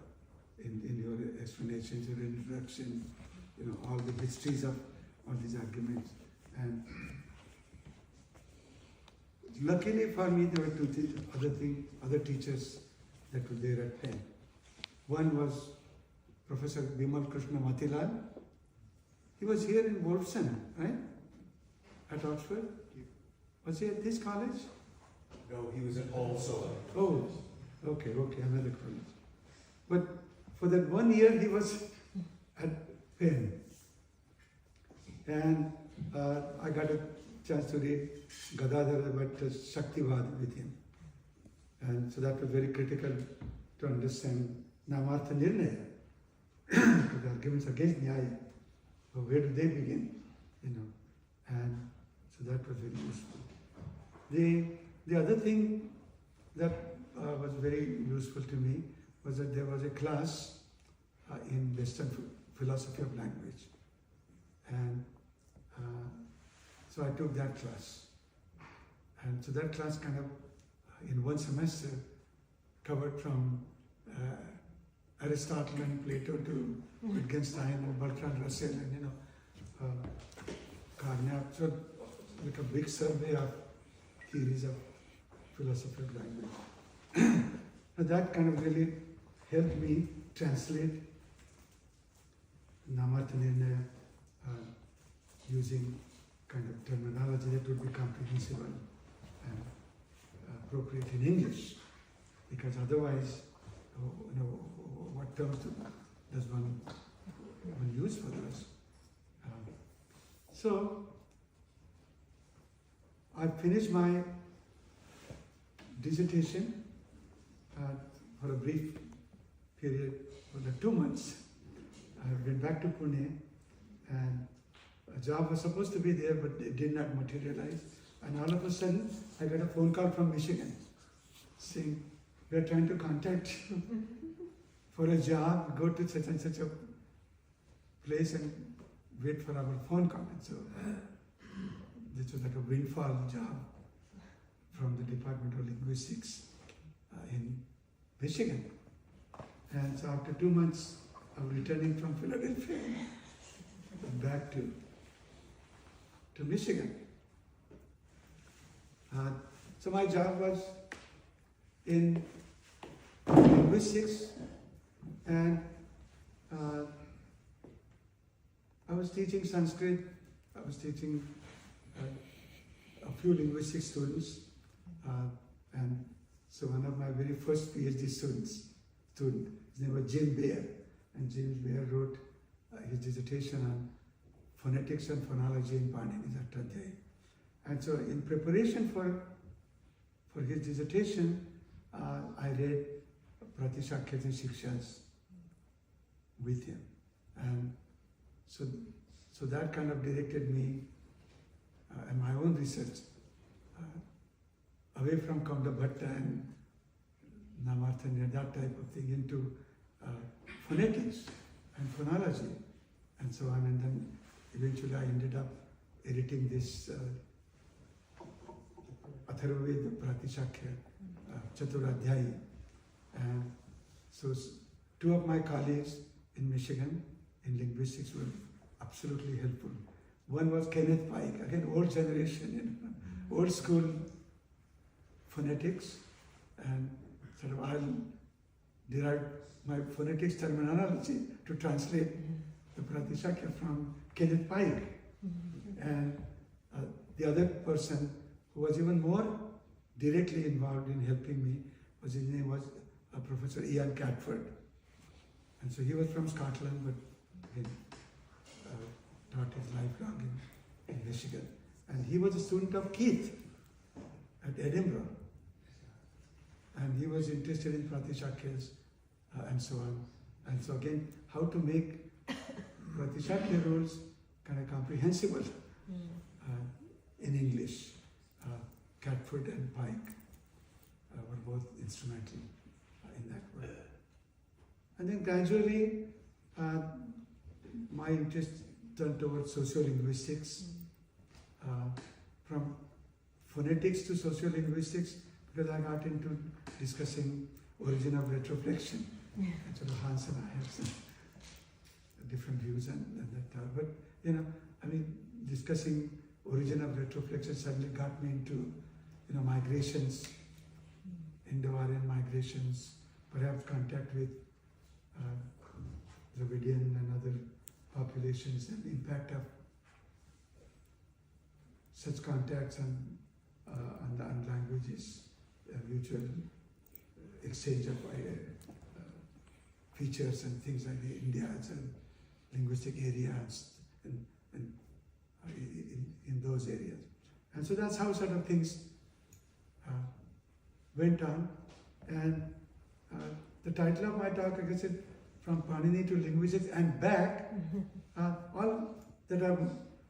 in your explanations, your introduction, all the histories of all these arguments. And luckily for me, there were other teachers that were there at Penn. One was Professor Bimal Krishna Matilal. He was here in Wolfson, right? At Oxford. Was he at this college? No, he was at also. Oh, okay, another college. But for that 1 year, he was at Penn. And I got a chance to read Gadadhara Bhatta's Shaktivad with him. And so that was very critical to understand Namartha Nirnaya, the arguments against Nyaya. So where do they begin? And so that was very useful. The other thing that was very useful to me was that there was a class in Western philosophy of language. And so I took that class. And so that class kind of, in one semester, covered from Aristotle and Plato to Wittgenstein and Bertrand Russell and, Carnap. So like a big survey of theories of philosophy of language. Now that kind of really helped me translate Namartha Nirnaya using kind of terminology that would be comprehensible and appropriate in English. Because otherwise, what terms does one use for this? So, I finished my dissertation for a brief period, for the 2 months. I went back to Pune, and a job was supposed to be there, but it did not materialize. And all of a sudden, I got a phone call from Michigan saying, we are trying to contact for a job, go to such and such a place and wait for our phone call. And so this was like a windfall job from the Department of Linguistics in Michigan. And so after 2 months of returning from Philadelphia back to Michigan. So my job was in linguistics, and I was teaching Sanskrit. I was teaching a few linguistic students, and so one of my very first PhD student, his name was Jim Baer, and James Baer wrote his dissertation on phonetics and phonology in Panini's Atadhyaya. And so in preparation for his dissertation, I read Pratishakyas and Shikshas with him. And so that kind of directed me and my own research away from Kamda Bhatta and Namartha Nirnaya, that type of thing, into phonetics and phonology. And so on, and then eventually I ended up editing this Atharvaveda Pratishakya Chaturadhyayi. And so two of my colleagues in Michigan in linguistics were absolutely helpful. One was Kenneth Pike, again old generation, old school phonetics, and sort of I'll derive my phonetics terminology to translate the Pratishakya from Kenneth Pike. And the other person who was even more directly involved in helping me his name was Professor Ian Catford. And so he was from Scotland, but he taught his life long in Michigan. And he was a student of Keith at Edinburgh. And he was interested in Pratishakyas and so on. And so again, how to make Pratishakya rules kind of comprehensible in English. Catford and Pike were both instrumental in that work. And then gradually, my interest turned towards sociolinguistics, from phonetics to sociolinguistics, because I got into discussing origin of retroflexion. And sort of Hans and I have some different views on that. But, discussing origin of retroflexion suddenly got me into, migrations, Indo-Aryan migrations, perhaps contact with Dravidian and other populations, and the impact of such contacts on languages, mutual exchange of features and things like India as a linguistic area in those areas. And so that's how sort of things went on. And the title of my talk, like I said, from Panini to linguistics and back, all that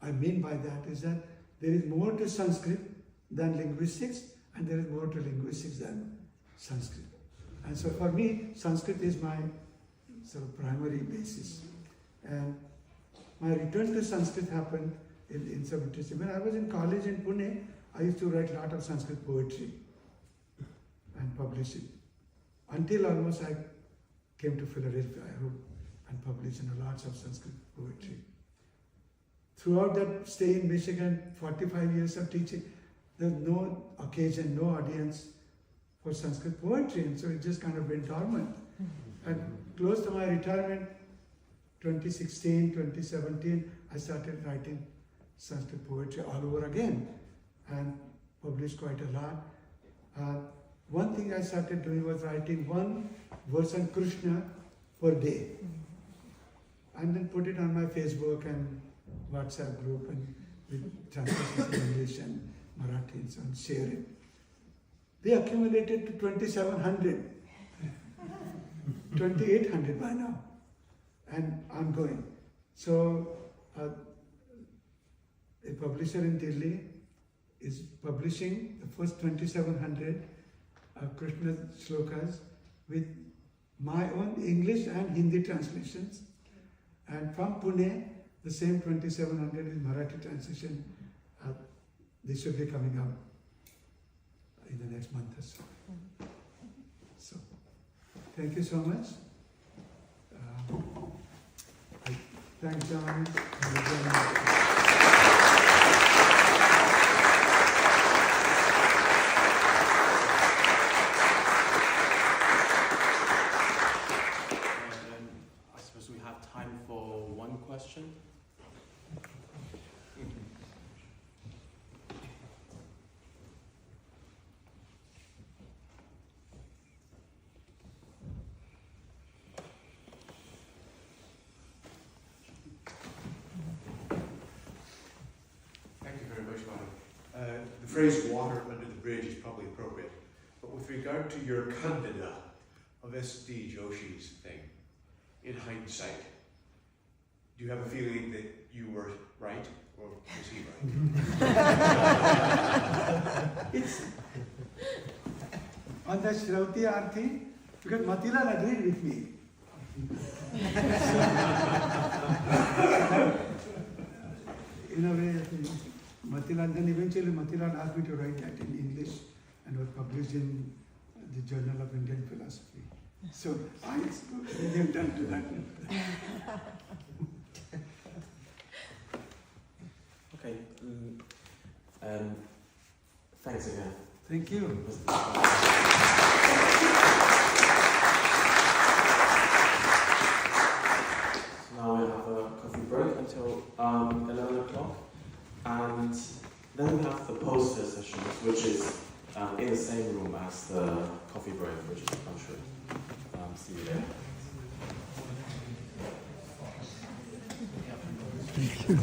I mean by that is that there is more to Sanskrit than linguistics, and there is more to linguistics than Sanskrit. And so for me, Sanskrit is my sort of primary basis. And my return to Sanskrit happened in some interesting. When I was in college in Pune, I used to write a lot of Sanskrit poetry and publish it. Until almost I came to Philadelphia, I wrote and published lots of Sanskrit poetry. Throughout that stay in Michigan, 45 years of teaching, there was no occasion, no audience for Sanskrit poetry, and so it just kind of went dormant. And close to my retirement, 2016, 2017, I started writing Sanskrit poetry all over again and published quite a lot. One thing I started doing was writing one verse on Krishna per day, and then put it on my Facebook and WhatsApp group, and with translations in English and Marathi and so on, share it. They accumulated to 2,700, 2,800 by now, and ongoing. So a publisher in Delhi is publishing the first 2,700 Krishna shlokas with my own English and Hindi translations. And from Pune, the same 2,700 is Marathi translation. This should be coming out in the next month or so. So, thank you so much. I thank John. I suppose we have time for one question. The phrase water under the bridge is probably appropriate, but with regard to your candida of S.D. Joshi's thing, in hindsight, do you have a feeling that you were right, or was he right? It's on the Shrauti Arthi, because Matilal agreed with me. In a way, Matilal, then eventually Matilal asked me to write that in English and was published in the Journal of Indian Philosophy. So I give done to that. Okay. Thanks again. Thank you. Now we have a coffee break until 11 o'clock, and then we have the poster sessions, which is in the same room as the coffee break, which is I'm sure. See you there. Thank you.